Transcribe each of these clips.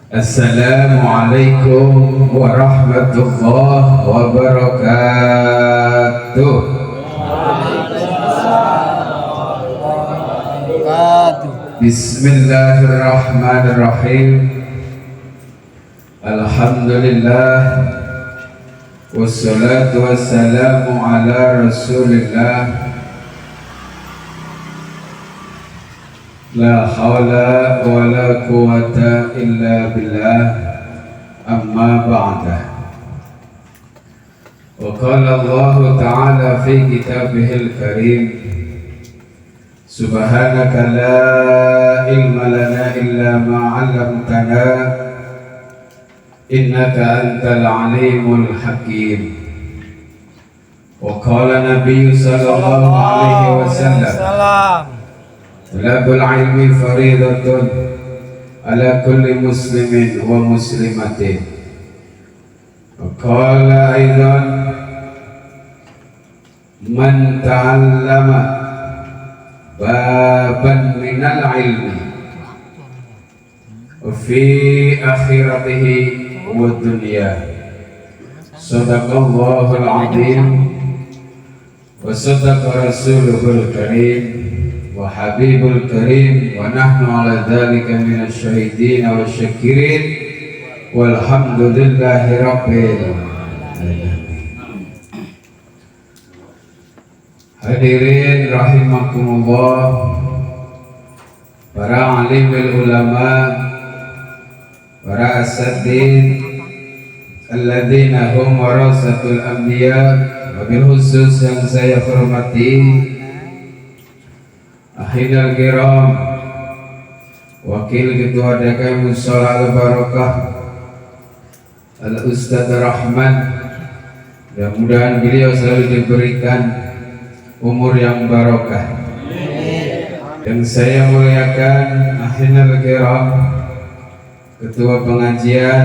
Assalamualaikum warahmatullahi wabarakatuh. Bismillahirrahmanirrahim. Alhamdulillah. Wassalatu wassalamu ala rasulillah. La hawla wa la quwata illa billah. Amma ba'da. Wa qala Allah ta'ala fi kitabihil karim, subhanaka la ilma lana illa ma 'allamtana innaka antal alimul hakim. Wa qala Nabi sallallahu alaihi wasallam, talabul ilmi faridatun ala kulli muslimin wa muslimatin. Wa qala aidan, man ta'allama baban minal ilmi fi akhiratihi wa dunya. Sadaqallahul azim wa sadaqa rasuluhul karim wa habibul karim, wa nahnu ala dhalika minasy syahidin wa syakirin, walhamdulillahi rabbil alamin. Hadirin rahimakumullah, para alimul ulama, para asatidz alladzina hum warasatul anbiya, wabil khusus yang saya hormati akhirul kiram, Wakil Ketua DKM Mushola Al-Barakah Al-Ustadz Rahman. Mudah-mudahan beliau selalu diberikan umur yang barokah. Yang saya muliakan akhirul kiram, Ketua Pengajian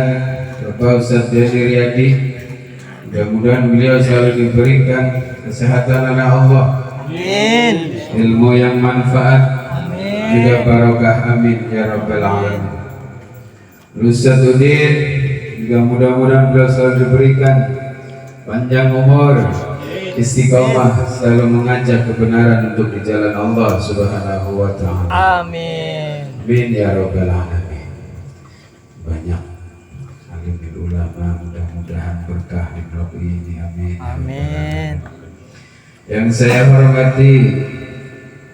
Bapak Ustadz Deni Riyadi. Mudah-mudahan beliau selalu diberikan kesehatan oleh Allah, amin, ilmu yang manfaat, amin, juga barokah, amin ya rabbal alamin. Ustadz Udin juga mudah-mudahan beliau selalu diberikan panjang umur, istiqomah, selalu mengajak kebenaran untuk di jalan Allah subhanahu wa ta'ala, amin, amin ya rabbal alamin. Banyak alimul ulama, mudah-mudahan berkah di blog ini, amin, amin. Yang saya hormati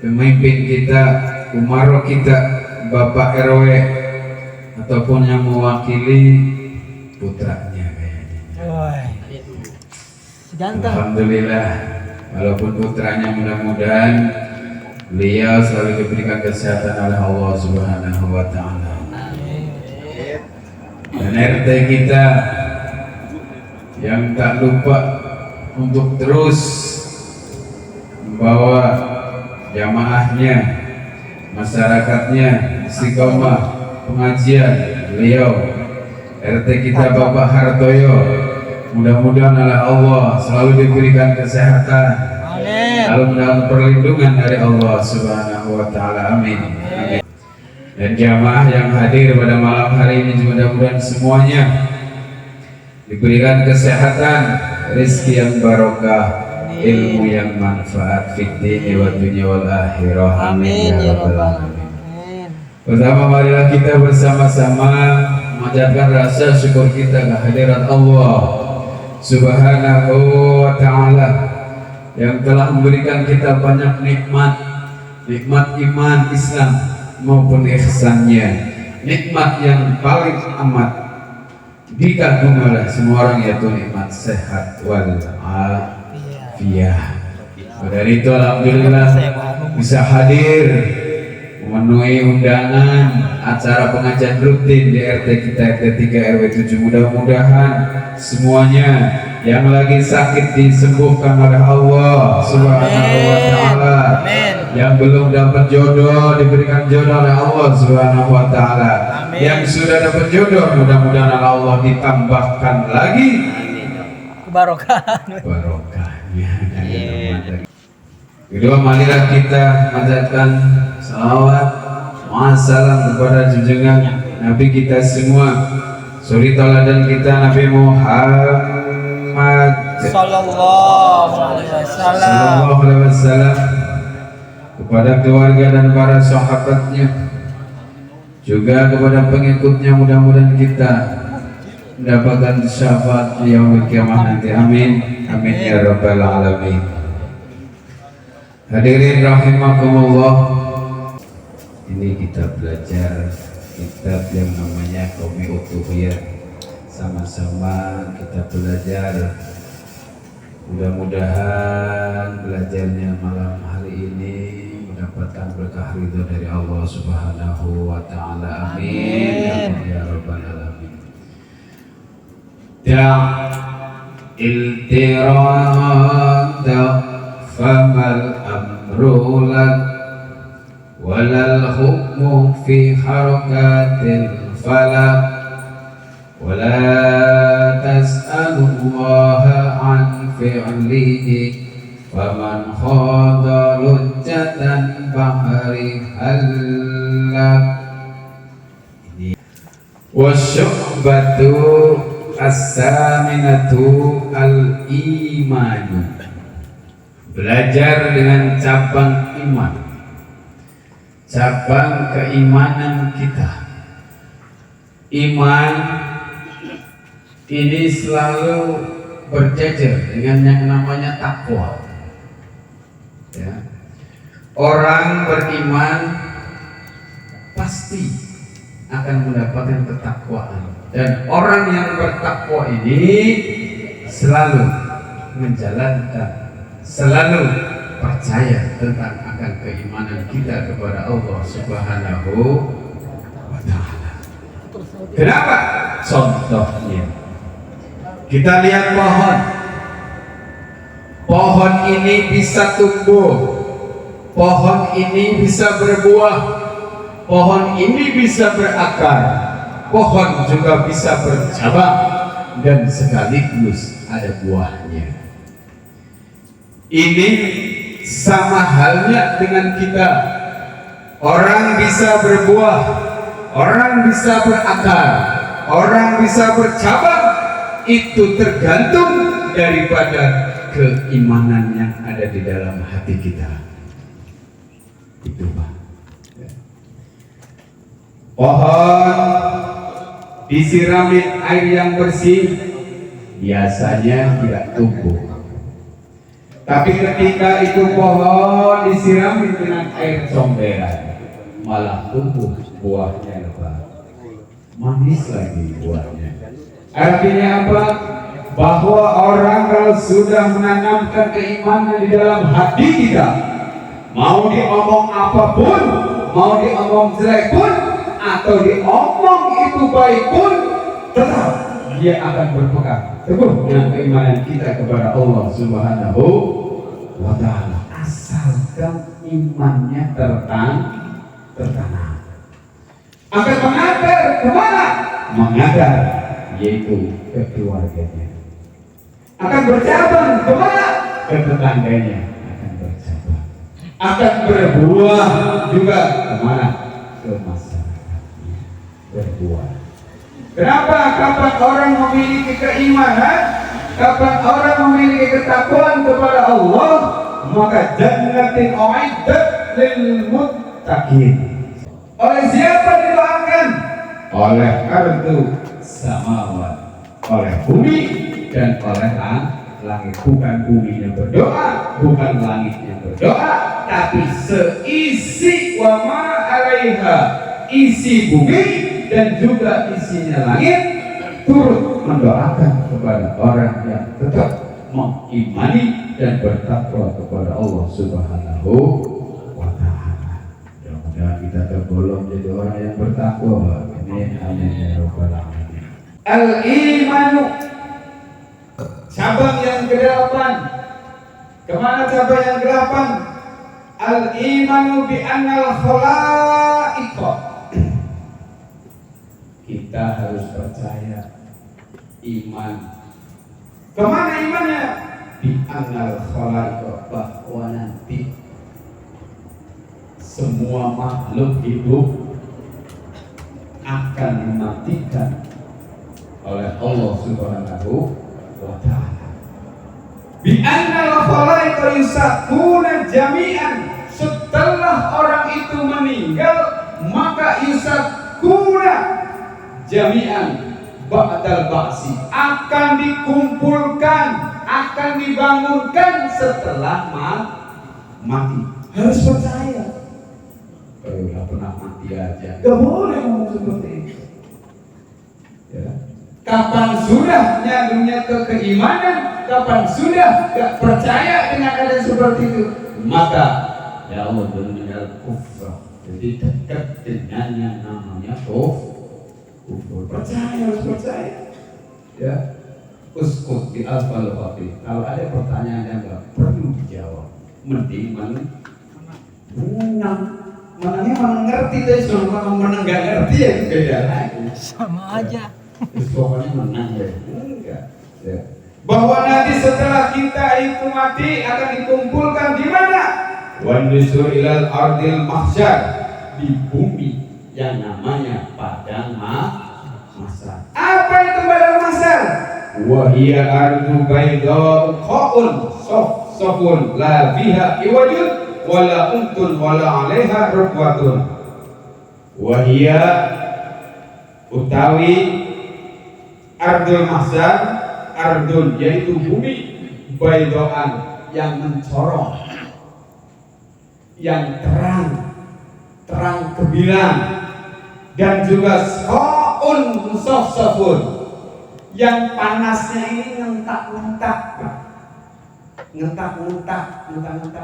pemimpin kita, umaro kita, Bapak RW, ataupun yang mewakili putranya kayaknya. Alhamdulillah, walaupun putranya, mudah-mudahan beliau selalu diberikan kesehatan oleh Allah subhanahu wa ta'ala. Dan RT kita yang tak lupa untuk terus membawa jamaahnya, masyarakatnya istiqomah pengajian, beliau RT kita Bapak Hartoyo, mudah-mudahan oleh Allah selalu diberikan kesehatan, amin, selalu mendapat perlindungan dari Allah subhanahu wa ta'ala, amin, amin. Dan jamaah yang hadir pada malam hari ini, mudah-mudahan semuanya diberikan kesehatan, rezeki yang barokah, ilmu yang manfaat fid dini wa dunya wal akhirah, amin ya rabbal alamin. Pertama, marilah kita bersama-sama mengucapkan rasa syukur kita kehadirat Allah subhanahu wa ta'ala yang telah memberikan kita banyak nikmat, nikmat iman Islam maupun ihsannya, nikmat yang paling amat dikagumi oleh semua orang, yaitu nikmat sehat wal afiyah. Dari itu alhamdulillah bisa hadir memenuhi undangan acara pengajian rutin di RT kita, RT 3 RW 7. Mudah-mudahan semuanya yang lagi sakit disembuhkan oleh Allah subhanahu wa ta'ala, yang belum dapat jodoh diberikan jodoh oleh Allah subhanahu wa ta'ala, yang sudah dapat jodoh mudah-mudahan Allah ditambahkan lagi barokahnya. Kedua, marilah kita panjatkan salawat, salam kepada junjungan Nabi kita semua, suri teladan kita Nabi Muhammad Sallallahu alaihi wasallam. Sallallahu alaihi wasallam, kepada keluarga dan para sahabatnya, juga kepada pengikutnya. Mudah-mudahan kita mendapatkan syafaat yaumil qiyamah nanti. Amin amin ya rabbal alamin. Hadirin rahimakumullah, ini kita belajar kitab yang namanya Qaumi Utuhiyah. Sama-sama kita belajar. Mudah-mudahan belajarnya malam hari ini mendapatkan berkah ridho dari Allah Subhanahu wa taala. Amin amin ya rabbal alamin. Iltirada famal amru lak walal hukmu fi harakatil falak wala tas'alullaha an fi'lihi faman khada lujjatan bahri halak. Wasyu'batu as-saminatu al-imanu, belajar dengan cabang iman, cabang keimanan kita. Iman ini selalu berjejer dengan yang namanya takwa. Ya. Orang beriman pasti akan mendapatkan ketakwaan, dan orang yang bertakwa ini selalu menjalankan, selalu percaya tentang akan keimanan kita kepada Allah Subhanahu wa taala. Kenapa? Contohnya kita lihat pohon. Pohon ini bisa tumbuh, pohon ini bisa berbuah, pohon ini bisa berakar, pohon juga bisa bercabang, dan sekaligus ada buahnya. Ini sama halnya dengan kita. Orang bisa berbuah, orang bisa berakar, orang bisa bercabang. Itu tergantung daripada keimanan yang ada di dalam hati kita. Itu Pak. Pohon disirami air yang bersih biasanya tidak tumbuh. Tapi ketika itu pohon disirami dengan air comberan, malah tumbuh buahnya lebat, manis lagi buahnya. Artinya apa? Bahwa orang kalau sudah menanamkan keimanan di dalam hati kita, mau diomong apapun, mau diomong jelek pun, atau diomong itu baik pun, tetap dia akan berpegang teguh dengan keimanan kita kepada Allah Subhanahu wa taala, asalkan imannya tertanam. Akan mengajar kemana? Mengajar, yaitu ke keluarganya. Akan bercabang kemana? Ke tetangganya akan bercabang. Akan berbuah juga kemana? Ke masyarakatnya berbuah. Kenapa? Kapan orang memiliki keimanan, kapan orang memiliki ketakwaan kepada Allah, maka jannatin uiddat lil muttaqin. Oleh siapa didoakan? Oleh ardu samawat, oleh bumi dan oleh langit. Bukan buminya berdoa, bukan langitnya berdoa, tapi seisi wa ma alaiha, isi bumi dan juga isinya langit turut mendoakan kepada orang yang tetap mengimani dan bertakwa kepada Allah Subhanahu wa taala. Mudah-mudahan kita tergolong jadi orang yang bertakwa. Amin amin ya rabbal alamin. Al-imanu, cabang yang ke-8. Kemana cabang yang ke-8? Al-imanu bi annal khalaiqa. Kita harus percaya, iman. Kemana imannya? Bi annal khalaiqa, bahwa nanti semua makhluk hidup akan akan dimatikan oleh Allah Subhanahu wa ta'ala. Bi annal khalaiqa yusakuna jami'an, setelah orang itu meninggal maka yusakuna jami'an ba'dal ba'si, akan dikumpulkan, akan dibangunkan setelah mati. Harus percaya. Kalau nggak pernah mati aja, nggak boleh ngomong seperti itu. Ya. Kapan sudah nyambungnya ke keimanan, kapan sudah gak percaya dengan keadaan seperti itu, maka ya Allah benar kufur. Jadi dekat dengannya namanya kufur. Percaya, harus percaya. Ya, uskut di asfal waqi. Kalau ada pertanyaan yang gak perlu dijawab, mending menang. Menangnya mengerti, tapi kalau menang gak ngerti ya beda lagi. Sama aja. Terus pokoknya menang ya. Enggak. Ya. Bahwa nanti setelah kita itu mati akan dikumpulkan di mana? Wan nusur ilal ardil mahsyar, di bumi yang namanya padang mahsyar. Apa itu padang mahsyar? Wa hiya ardu baydha qaun safun la fiha iwajun wala untun wala 'alaiha rubwatun. Wa hiya utawi ardul mahsyar, ardun yaitu bumi, baidoan yang mencorong, yang terang gemilang, dan juga qaun musafsafun, yang panasnya ini ngentak-ngentak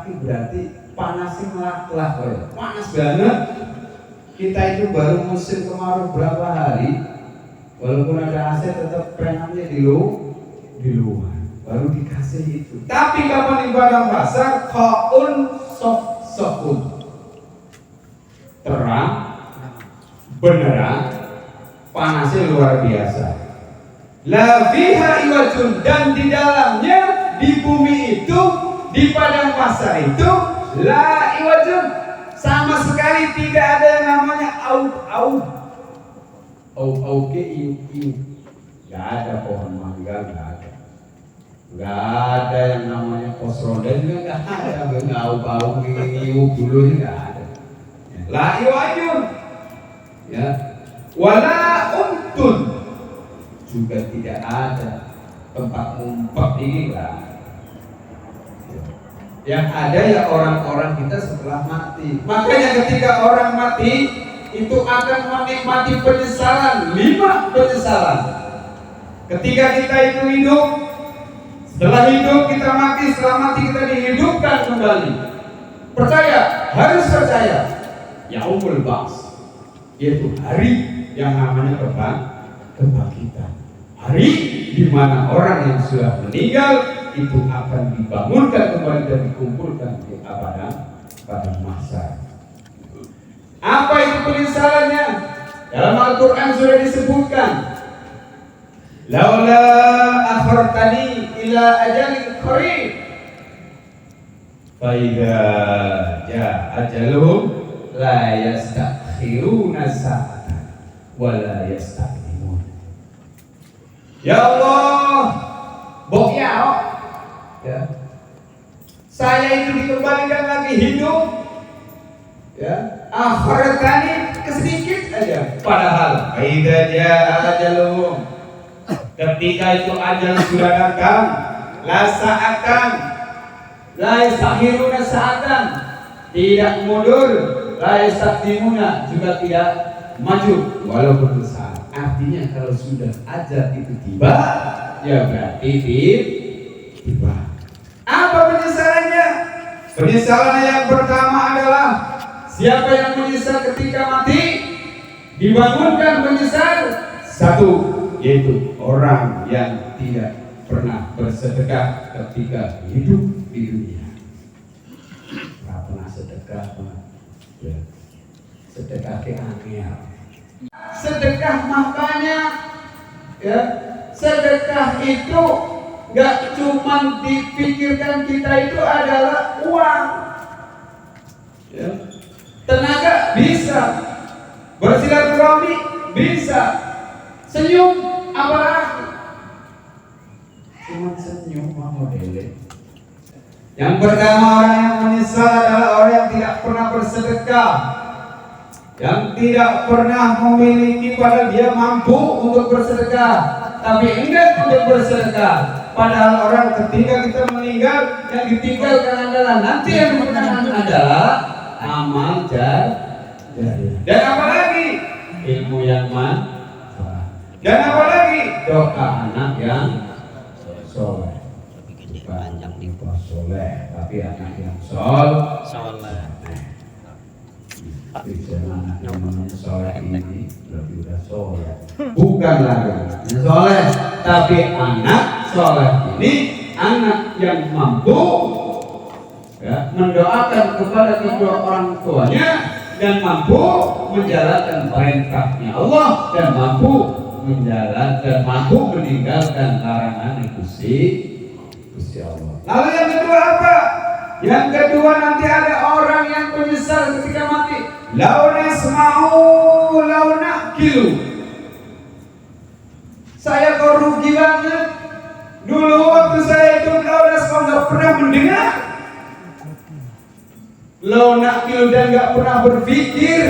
itu berarti panasnya melak-lak, panas banget. Kita itu baru musim kemarau berapa hari, walaupun ada AC tetap pengennya di luar, baru dikasih itu. Tapi kapan di padang mahsyar, qaun safsafun, terang, beneran, panasnya luar biasa. La fiha iwajun, dan di dalamnya, di bumi itu, di padang mahsyar itu, la iwajun, sama sekali tidak ada yang namanya au nggak ada pohon mangga, nggak ada yang namanya pos ronda juga, nggak ada, nggak au dulu nggak ada. La iwajun, ya, wala untun, juga tidak ada tempat ngumpet ini, nggak ada. Yang ada ya orang-orang kita setelah mati. Makanya ketika orang mati itu akan menikmati penyesalan, 5 penyesalan. Ketika kita itu hidup, setelah hidup kita mati, setelah mati kita dihidupkan kembali. Percaya, harus percaya. Yaumul Ba'ts, yaitu hari yang namanya kebangkitan. Hari di mana orang yang sudah meninggal itu akan dibangunkan kembali dan dikumpulkan di padang mahsyar. Apa itu penyesalannya? Dalam Al-Quran sudah disebutkan, laula akhartani ila ajalin qarib fa idza jaa ajaluhum la yastakhiruna sa'atan wa la yastaqdimun. Ya Allah, ya, saya itu dikembalikan lagi hidup, ya, akhiratani kesedikit aja. Padahal idza jaa ajaluhum, ketika itu ajal sudah datang, la sa'atan, la yastakhiruna sa'atan, tidak mundur, la yastaqdimuna, juga tidak maju walaupun saat. Artinya kalau sudah ajal itu tiba, ya berarti tiba. Apa penyesalannya? Penyesalan yang pertama adalah siapa yang menyesal ketika mati, dibangunkan menyesal. 1, yaitu orang yang tidak pernah bersedekah ketika hidup di dunia. Tidak pernah sedekah, ya. Sedekah ke angel. Sedekah makanya, ya, sedekah itu gak cuma dipikirkan kita itu adalah uang, ya. Tenaga bisa, bersilaturahmi bisa. Senyum apalagi? Cuma senyum modelnya. Yang pertama, orang yang menyesal adalah orang yang tidak pernah bersedekah, yang tidak pernah memiliki, padahal dia mampu untuk bersedekah tapi enggan untuk bersedekah. Padahal orang ketika kita meninggal, yang ditinggalkan adalah nanti yang diperlukan adalah amal jariah. Dan apalagi ilmu yang manfaat. Dan apalagi doa anak yang soleh. Bukan soleh, tapi anak yang soleh. Anak yang soleh ini lebih udah soleh. Bukan lagi yang soleh, tapi anak soleh ini anak yang mampu mendoakan kepada kedua orang tuanya dan mampu menjalankan perintahnya Allah dan mampu meninggalkan larangan Gusti Allah. Lalu yang kedua apa? Yang kedua, nanti ada orang yang menyesal ketika mati. Launa semau, launa kilu. Saya kok rugi banget. Dulu waktu saya hidup launa semau nggak pernah mendengar. Launa kilu dan nggak pernah berpikir.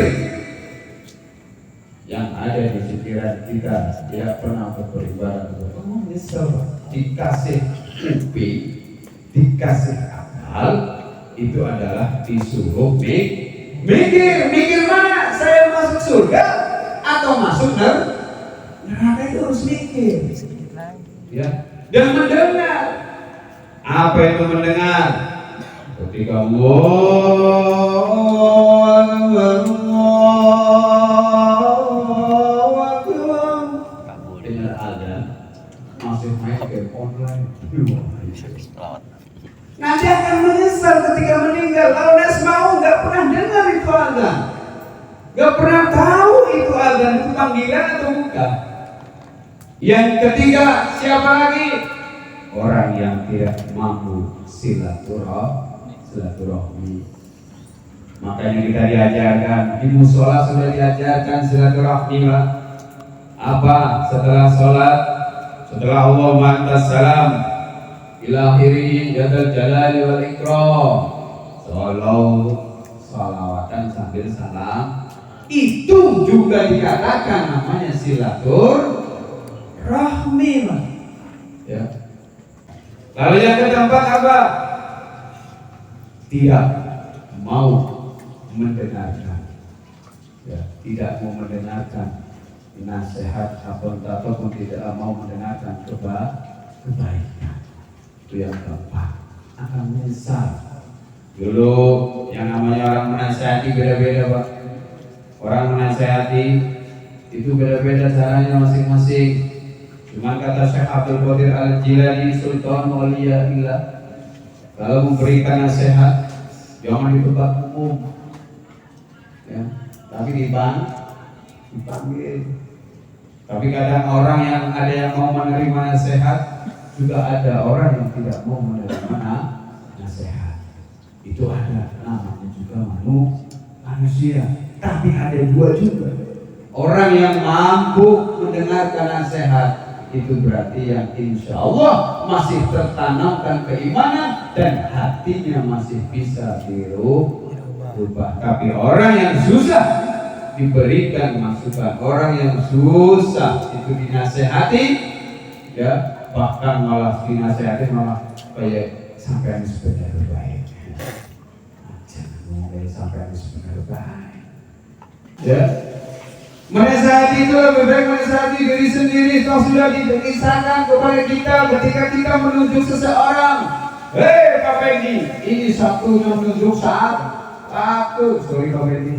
Yang ada di pikiran kita tidak pernah beribadah. Oh, nyesel. Dikasih upi, dikasih akal, itu adalah disuruh mikir mana saya masuk surga atau masuk neraka, itu harus mikir. Ya, dan mendengar. Apa itu mendengar? Ketika dengar azan masih main game online. Nanti akan menyesal ketika meninggal. Kalau mau nggak pernah dengar itu azan, nggak pernah tahu itu azan itu panggilan atau bukan. Yang ketiga, siapa lagi? Orang yang tidak mampu silaturahmi. Makanya kita diajarkan di musola sudah diajarkan silaturahmi. Apa setelah sholat? Setelah Allahumma antas salam ila akhirih jadal jalali wal ikram, salawatan sambil salam, itu juga dikatakan namanya silaturahmi. Ya. Lalu yang keempat apa? Tidak mau mendengarkan. Ya, tidak mau mendengarkan nasihat ataupun tidak mau mendengarkan kebaikan. Itu yang keempat, akan menyesal. Dulu yang namanya orang menasihati beda-beda, Pak. Orang menasihati itu beda-beda caranya masing-masing. Cuma kata Syekh Abdul Qadir Al-Jilani Sultan Waliyahillah, kalau memberikan nasihat jangan di tempat umum, ya, tapi dipanggil. Tapi kadang orang yang ada yang mau menerima nasihat, juga ada orang yang tidak mau menerima nasihat. Itu ada, namanya juga manusia. Tapi ada dua juga. Orang yang mampu mendengarkan nasihat, itu berarti yang insya Allah masih tertanamkan keimanan dan hatinya masih bisa dirubah. Tapi orang yang susah diberikan masukan, orang yang susah itu dinasehati, ya, bahkan malah dinasehati malah kayak sampai sepeda baik. Jangan ngomong sampai sepeda baik. Ya, menasehati itu lebih baik menasehati diri sendiri. Toh sudah dikisahkan kepada kita ketika kita menunjuk seseorang. Hei Pak Fendi, ini satunya menunjuk satu. Sorry Pak Fendi,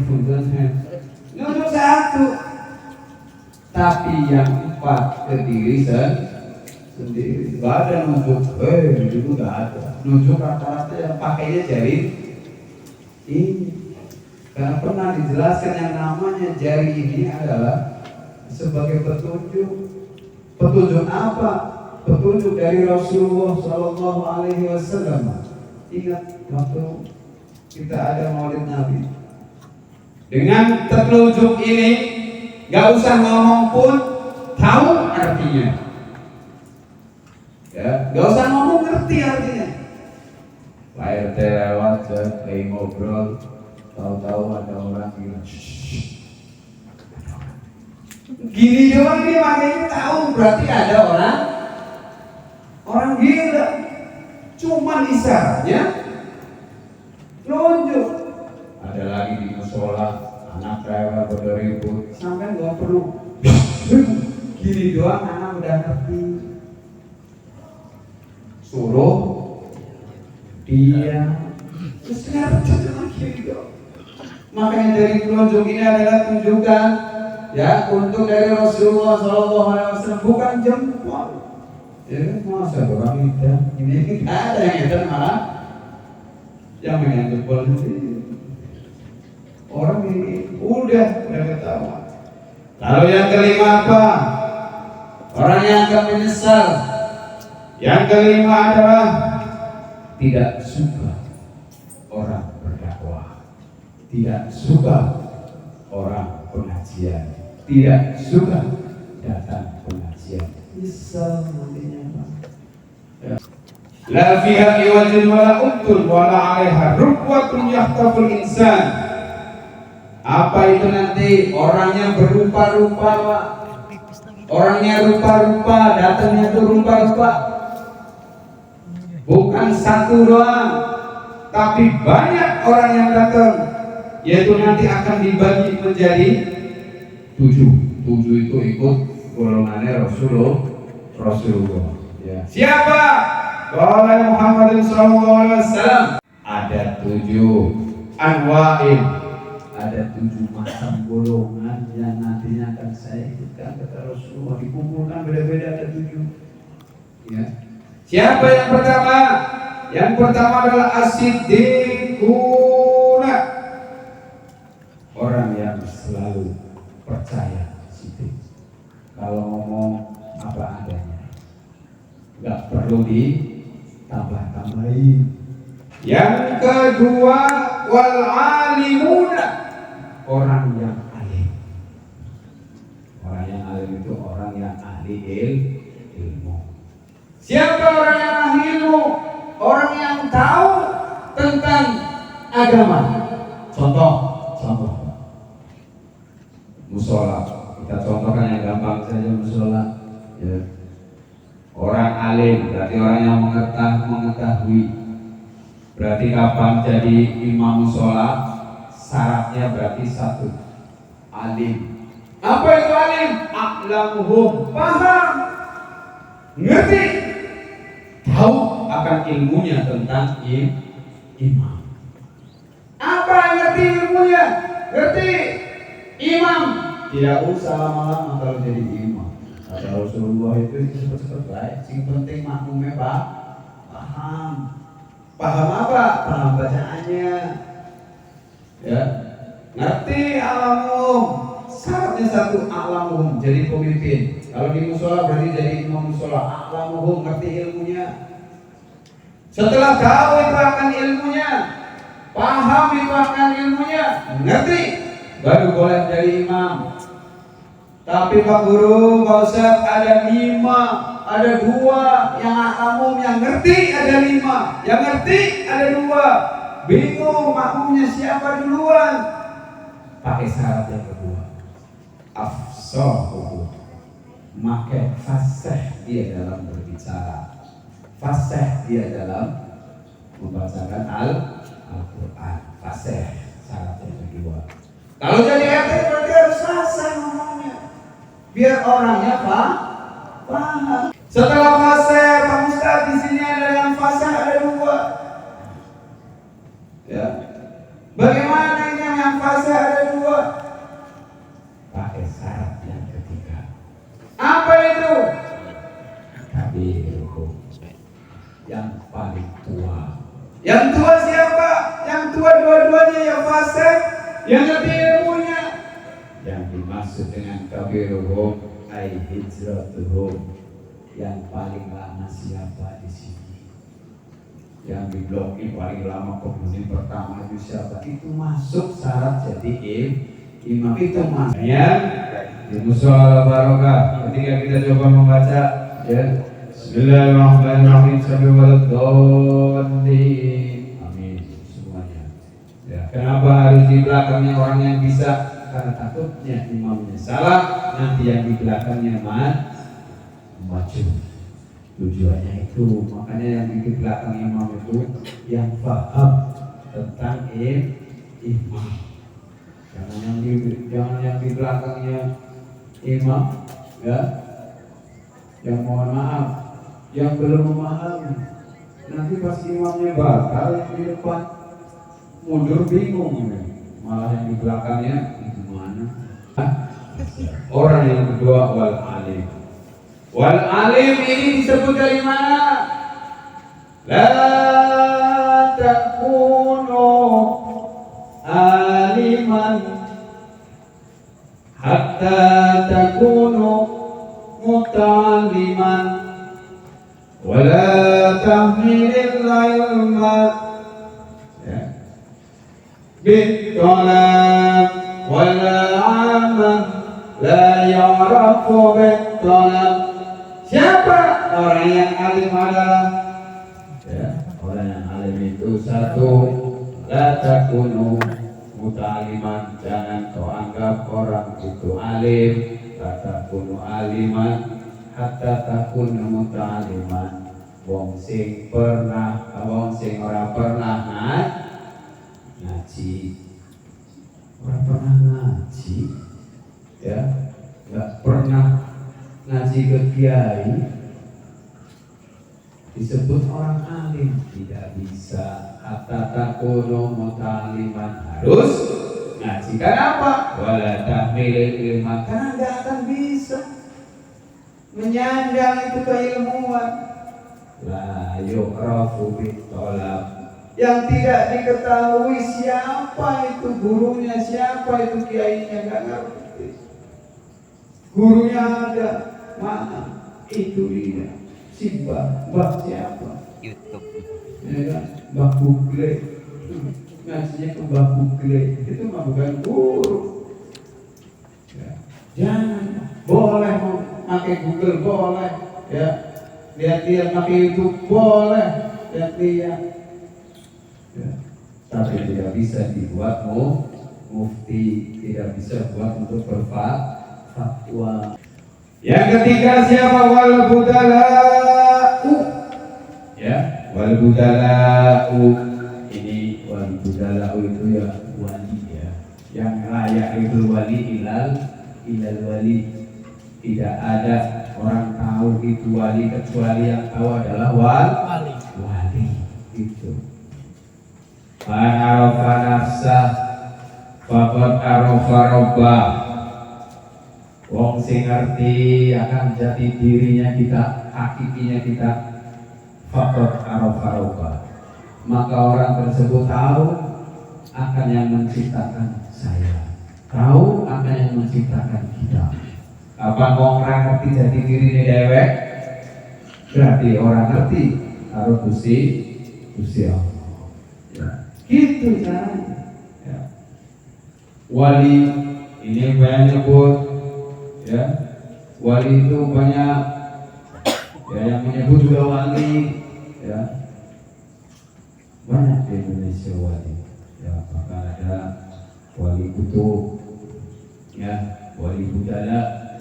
nunjuk satu. Tapi yang empat ke diri sendiri. Gak ada nunjuk, itu gak ada. Nunjuk rata-rata yang pakainya jari ini. Karena pernah dijelaskan yang namanya jari ini adalah sebagai petunjuk. Petunjuk apa? Petunjuk dari Rasulullah Sallallahu Alaihi Wasallam. Ingat waktu kita ada Maulid Nabi. Dengan telunjuk ini Gak usah ngomong pun tahu artinya. Ya, gak usah ngomong ngerti artinya. Lahir lewat lagi ngobrol, tahu-tahu ada orang bilang, gini doang dia makanya tahu berarti ada orang gila. Cuman isyaratnya lonjok. Ada lagi di musola anak rewel berribut, sampai nggak perlu gini doang anak udah ngerti. Suruh dia terus kenapa cuma gini doang. Makanya dari telunjuk ini adalah tunjukkan ya untuk dari Rasulullah SAW, bukan jempol. Ya masa orang ini ada yang itu malah yang main jempol ini. Orang ini udah ketahuan. Lalu yang kelima apa? Orang yang akan menyesal. Yang kelima adalah tidak suka orang berdakwah, tidak suka orang pengajian, tidak suka datang pengajian. Nyesal nantinya Pak. Ya. La fiha iwajin wala untun wala alaiha rukwatun yahtaful insan. Apa itu nanti? Orangnya berupa-rupa Pak. Orangnya rupa-rupa, datangnya tuh rupa-rupa. Bukan satu doang, tapi banyak orang yang datang. Yaitu nanti akan dibagi menjadi 7. 7 itu ikut golongannya Rasulullah. Ya. Siapa? Qala Muhammad sallallahu alaihi wasallam. Ada 7 anwa'in. Ada 7 macam golongan yang nantinya akan saya ikutkan kata Rasulullah. Dikumpulkan beda-beda ada 7. Ya. Siapa yang pertama? Yang pertama adalah as-siddiquna. Orang yang selalu percaya siddiq. Kalau ngomong apa adanya, nggak perlu ditambah-tambahin. Yang kedua wal alimuna. Orang yang alim. Orang yang alim itu orang yang ahli ilmu. Siapa orang yang ahli ilmu? Orang yang tahu tentang agama. Contoh musola. Kita contohkan yang gampang saja musola. Ya. Orang alim berarti orang yang mengetahui. Berarti kapan jadi imam musola? Syaratnya berarti 1 alim. Apa itu alim? A'lamuhum, paham, ngerti, tahu akan ilmunya tentang imam. Apa ngerti ilmunya? Ngerti imam. Tidak usah lama-lama kalau jadi imam. Kata Rasulullah itu cepat-cepat baik. Yang penting makmumnya paham. Paham apa? Paham bacaannya. Ya, ngerti alamum. Syaratnya 1 alamum, jadi pemimpin. Kalau di musola berarti jadi imam musola. Alamum, ngerti ilmunya. Setelah tahu itu akan ilmunya, paham itu akan ilmunya, ngerti, baru boleh jadi imam. Tapi Pak Guru, Pak Ustaz, ada 5, ada 2 yang alamum, yang ngerti ada 5, yang ngerti ada 2. Bingung makmumnya siapa duluan? Pakai syarat yang kedua. Afsahuhu. Maka fasih dia dalam berbicara. Fasih dia dalam membacakan Al-Quran. Fasih syarat yang kedua. Kalau jadi RT berarti harus fasih ngomongnya. Biar orangnya paham. Setelah fasih, Pak Ustaz, di sini ada yang fasih ada 2. Ya. Bagaimana ini yang fasih ada 2? Pakai syarat yang ketiga. Apa itu? Kabiruhum. Yang paling tua. Yang tua siapa? Yang tua dua-duanya, yang fasih, yang ngerti ilmunya. Yang dimaksud dengan kabiruhum ai hijratuhum. Yang paling lama siapa di sini? Yang di blok ini paling lama penghuni pertama itu siapa? Itu masuk syarat jadi imam itu makanya di musola barokah ketika kita coba membaca ya Bismillahirrahmanirrahim sampai waladhdallin. Amin semuanya. Ya, kenapa harus di belakangnya orang yang bisa? Karena takutnya imamnya salah, nanti yang di belakangnya maju. Tujuannya itu, makanya yang di belakang imam itu yang paham tentang imam. Jangan yang di belakangnya imam, ya, yang mohon maaf, yang belum memahami. Nanti pas imamnya bakal yang di depan mundur bingung, malah yang di belakangnya itu mana? Orang yang kedua wal alim. Wal alim ini disebut dari mana? La takunu aliman hatta takunu muta'alliman wa la tahmilil ilma bit-talab wa la aman la ya'rafu bit-talab. Siapa orang yang alim adalah orang yang alim itu satu, la takunu muta'aliman, jangan kau anggap orang itu alim, la takunu aliman hatta takunu muta'aliman. Wong sing ora pernah ngaji, ora pernah ngaji, ya, nggak pernah ngaji ke kiai disebut orang alim, tidak bisa. Hatta takunu muta'aliman, harus ngaji. Kenapa? Wala tahmilil ilma, karena nggak akan bisa menyandang itu keilmuan. La yu'rafu bit-talab, yang tidak diketahui siapa itu gurunya, siapa itu kiainya, nggak ngerti. Gurunya ada, mana? Itu dia. Si Mbah siapa? YouTube. Ya kan? Mbah Google. Ngajinya ke Mbah Google. Itu mah bukan guru. Ya. Jangan. Boleh mau pakai Google, boleh. Ya. Lihat-lihat pakai YouTube, boleh. Lihat-lihat. Ya. Tapi tidak bisa dibuat mufti, tidak bisa buat untuk berfatwa. Yang ketiga siapa? Wal budala'u. Ya, wal budala'u. Ini wal budala'u itu ya wali ya. Yang layak itu wali ilal wali. Tidak ada orang tahu itu wali kecuali yang tahu adalah wali. Itu. Man arafa nafsah faqad arafa rabbah. Wong sing ngerti akan jati dirinya kita, hakikinya kita, faqad arafa rabbah. Maka orang tersebut tahu akan yang menciptakan saya, tahu akan yang menciptakan kita. Apa orang ngerti jati dirinya dewek? Berarti orang ngerti harus Gusti Allah. Ya. Gitu caranya. Ya. Wali ini banyak nyebut, ya, wali itu banyak, ya, yang menyebut juga wali, ya, banyak di Indonesia wali, ya, bahkan ada wali kutub, ya, wali budala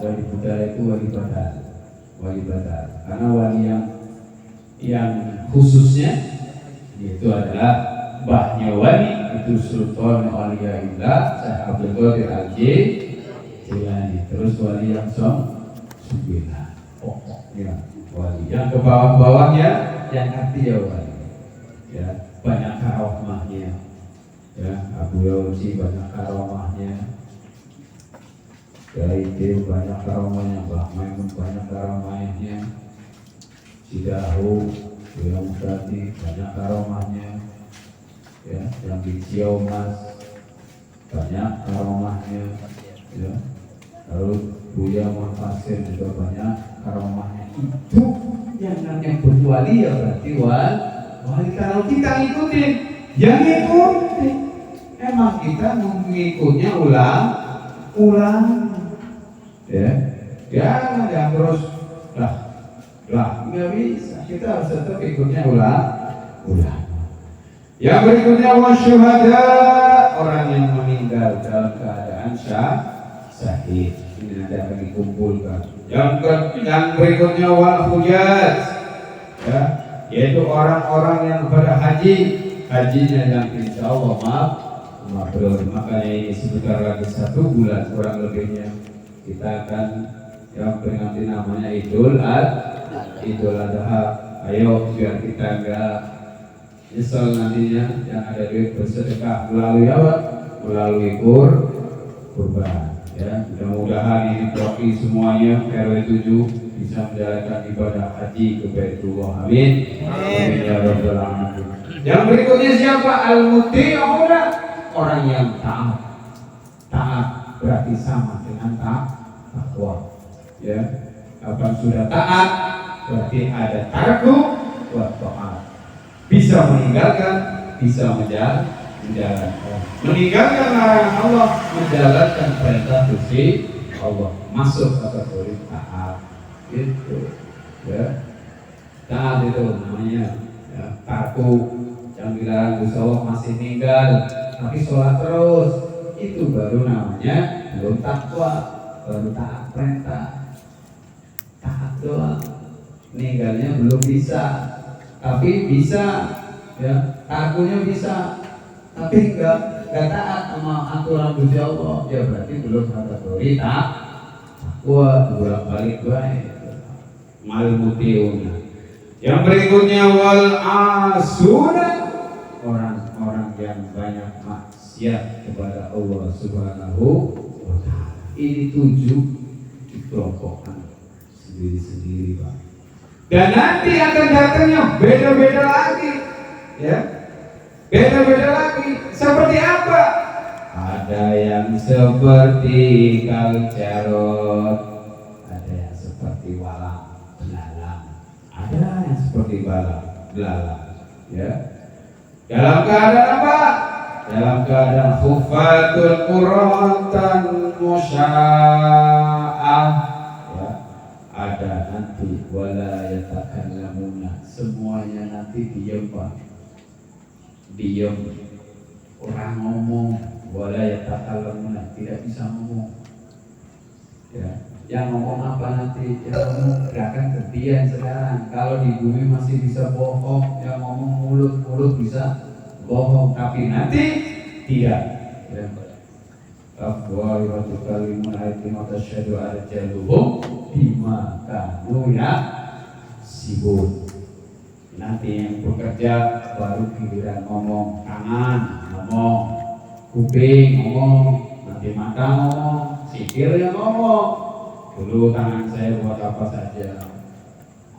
itu wali badal, karena wali yang khususnya itu adalah mbahnya wali, itu Sultan Auliyaillah Syekh Abdul Qadir Al-Jilani. Terus wali yang sembilan pokoknya wali, yang ke bawah-bawahnya yang arti ya wali, ya, banyak karomahnya, ya, Abu Yawzi banyak karomahnya, ya, itu banyak karomahnya, Mbah Maimun banyak karomahnya, Sidahu yang tadi banyak karomahnya, ya, yang di Ciamas banyak karomahnya, ya, lalu Buya Muhammad juga banyak karomahnya. Itu yang namanya berwali, ya, berarti wali. Kalau kita ngikutin, ya ngikutin. Emang kita mengikutnya ulama, ulang. Ya, jangan yang terus nggak bisa. Kita harus tetap ikutnya ulang. Yang berikutnya wasyuhada, orang yang meninggal dalam keadaan syahid. Ini nanti akan dikumpulkan. Yang berikutnya wal hujjaj, ya, yaitu orang-orang yang pada hajinya yang insya Allah mabrur. Makanya ini sebentar lagi 1 bulan kurang lebihnya kita akan yang peringati namanya Idul Adha. Ayo biar kita enggak nyesel nantinya, yang ada duit bersedekah melalui apa? Melalui kurban. Ya, mudah-mudahan ini proki semuanya RW 7 bisa menjalankan ibadah haji ke Baitullah. Amin. Amin ya rabbal alamin. Yang berikutnya siapa? Al-muti'una, orang yang taat. Taat berarti sama dengan takwa. Ya, kapan sudah taat berarti ada tarku wa ta'at. Bisa meninggalkan, bisa menjalankan. Meninggalkan larangan Allah, menjalankan perintah Gusti Allah, masuk kategori taat. Itu, ya. Taat itu namanya, ya, tarku, yang dilarang Gusti Allah masih ninggal, tapi sholat terus, itu baru namanya belum takwa, baru taat perintah. Taat doang, ninggalnya belum bisa, tapi bisa, ya, tarkunya bisa. Tapi enggak taat sama aturan Gusti Allah, ya berarti belum kategori takwa. Bolak-balik baik. Mal mutiuna. Yang berikutnya wal asuna, orang-orang yang banyak maksiat kepada Allah Subhanahu wa taala. Ini 7 dikelompokkan sendiri-sendiri, Pak. Dan nanti akan datangnya beda-beda lagi, ya. Beda-beda lagi. Seperti apa? Ada yang seperti kalcarot, ada yang seperti walang belalang, ada yang seperti belalang. Ya. Dalam keadaan apa? Dalam keadaan khufatul quratan musya'ah. Ya. Ada nanti wala yatakallamuna, semuanya nanti diam, Pak. Diam, orang ngomong, wala yatakallamuna, tidak bisa ngomong. Ya, yang ngomong apa nanti? Yang ngomong gerakan ketian sekarang. Kalau di bumi masih bisa bohong, yang ngomong mulut bisa bohong, tapi nanti tidak. Ya. Afwa wa tukallimun ayatin wa tasyhadu arjaluhum bima kanu yaksibun. Nanti yang bekerja baru giliran ngomong, tangan ngomong, kuping ngomong, nanti mata ngomong, sikil yang ngomong. Dulu tangan saya buat apa saja,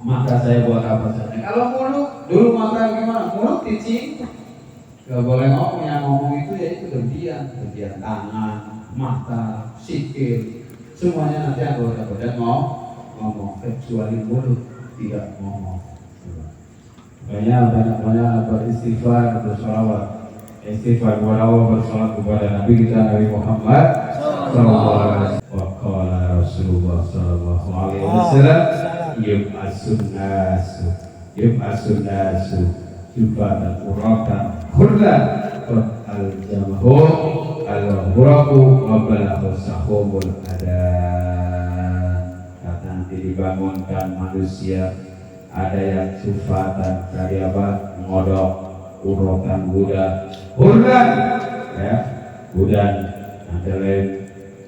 mata saya buat apa saja. Kalau mulut, dulu mata gimana? Mulut dicium, gak boleh ngomong. Yang ngomong itu ya itu bagian tangan, mata, sikil, semuanya nanti anggota badan ngomong, kecuali mulut tidak ngomong. Banyak beristighfar, bersolawat, istighfar kepada Allah, bersolawat kepada Nabi kita Nabi Muhammad sallallahu alaihi wasallam. Waqala Rasulullah sallallahu alaihi wasallam, yub'asun nasu jubatan uratan khurdan qad al-jamahu al-huraku wa balaghu sahumul adan. Kata nanti dibangunkan manusia, ada yang sufatan dari apa? Ngodok, urotan budak, hurdan, ya, budan. Ada lain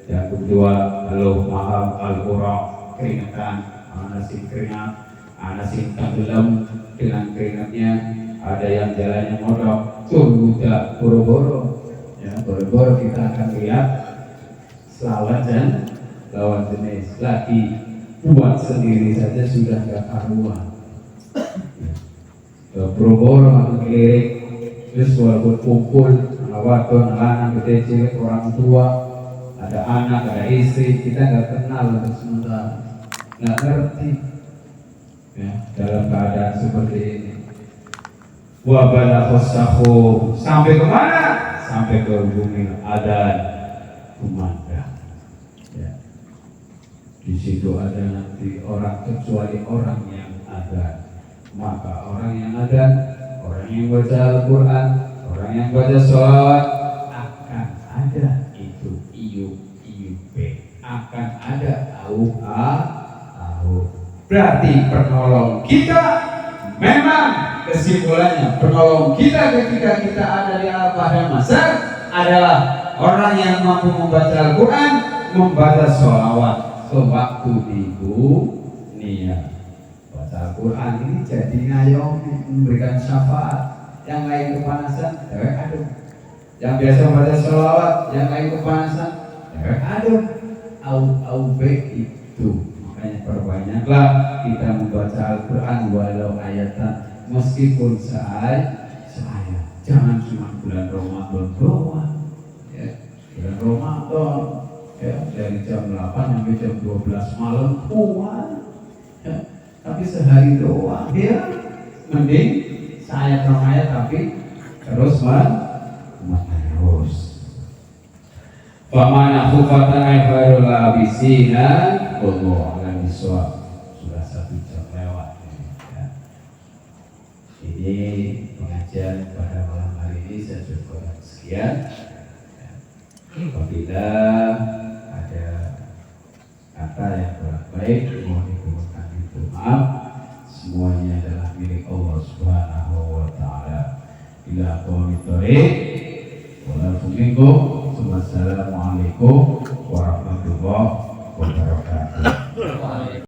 yang kedua, aluh mahal al-urok, keringetan, anasin keringat, anasin tenggelam dengan keringatnya. Ada yang jalannya ngodok, budak, boro-boro, ya, boro-boro. Kita akan lihat selawat dan lawan jenis lagi buat sendiri saja sudah gak karuan. Boro-boro atau kelirik, terus walaupun kumpul, wadon, anak, gede, cilik, orang tua, ada anak, ada istri, kita nggak kenal untuk sementara, nggak ngerti, ya, dalam keadaan seperti ini. Wabalah khosahu, sampai kemana? Sampai ke bumi adan kumandang. Di situ ada nanti orang kecuali orang yang ada. Maka orang yang ada, orang yang baca Al-Quran, orang yang baca sholawat, akan ada itu IUP, akan ada AU. Berarti penolong kita memang kesimpulannya penolong kita ketika kita ada di al-Bahri Masar adalah orang yang mampu membaca Al-Quran, membaca sholawat sewaktu di dunia. Baca Al-Quran ini jadi ngayomi, memberikan syafaat. Yang lain kepanasan, adem. Yang biasa membaca sholawat, yang lain kepanasan, adem. AUB itu. Makanya perbanyaklah kita membaca Al-Quran walau ayatan, meskipun seayat. Jangan cuma bulan Ramadan doang. Ya, bulan Ramadan ya, dari jam 8 sampai jam 12 malam puan. Ya, tapi sehari doang ya, mending sayat ayat tapi terus menerus. Famana khufatan khairul labisina wallahu a'lam bishawab. Sudah 1 jam lewat ya. Ini pengajian pada malam hari ini saya cukupkan sekian. Apabila ada kata yang kurang baik mohon dikurangkan itu maaf. Semuanya adalah milik Allah Subhanahu wa taala. Ila qaumit thoriq wa Assalamualaikum warahmatullahi wabarakatuh.